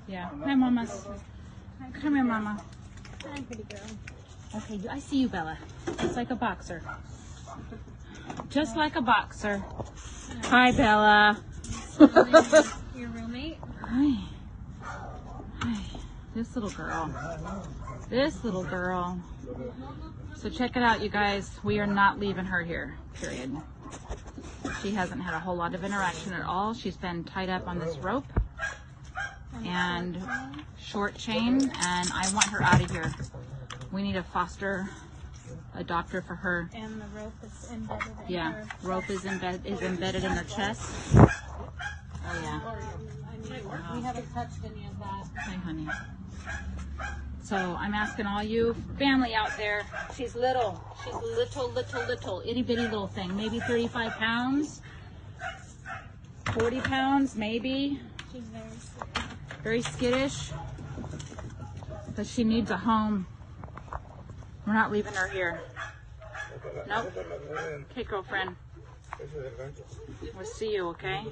Yeah. Hi, mamas. Come here, mama. Hi, pretty girl. Okay, I see you, Bella. Just like a boxer. Just like a boxer. Hi, Bella. Your roommate? Hi. Hi. This little girl. This little girl. So check it out, you guys. We are not leaving her here, period. She hasn't had a whole lot of interaction at all. She's been tied up on this rope and short chain, and I want her out of here. We need a doctor for her. And the rope is embedded in Yeah, her. rope is embedded in her chest. Oh yeah. We haven't touched any of that. Hi, honey. So I'm asking all you family out there. She's little. She's little, itty bitty little thing. Maybe 35 pounds, 40 pounds, maybe. She's very Very skittish, but she needs a home. We're not leaving her here. Nope. Okay, girlfriend. We'll see you, okay?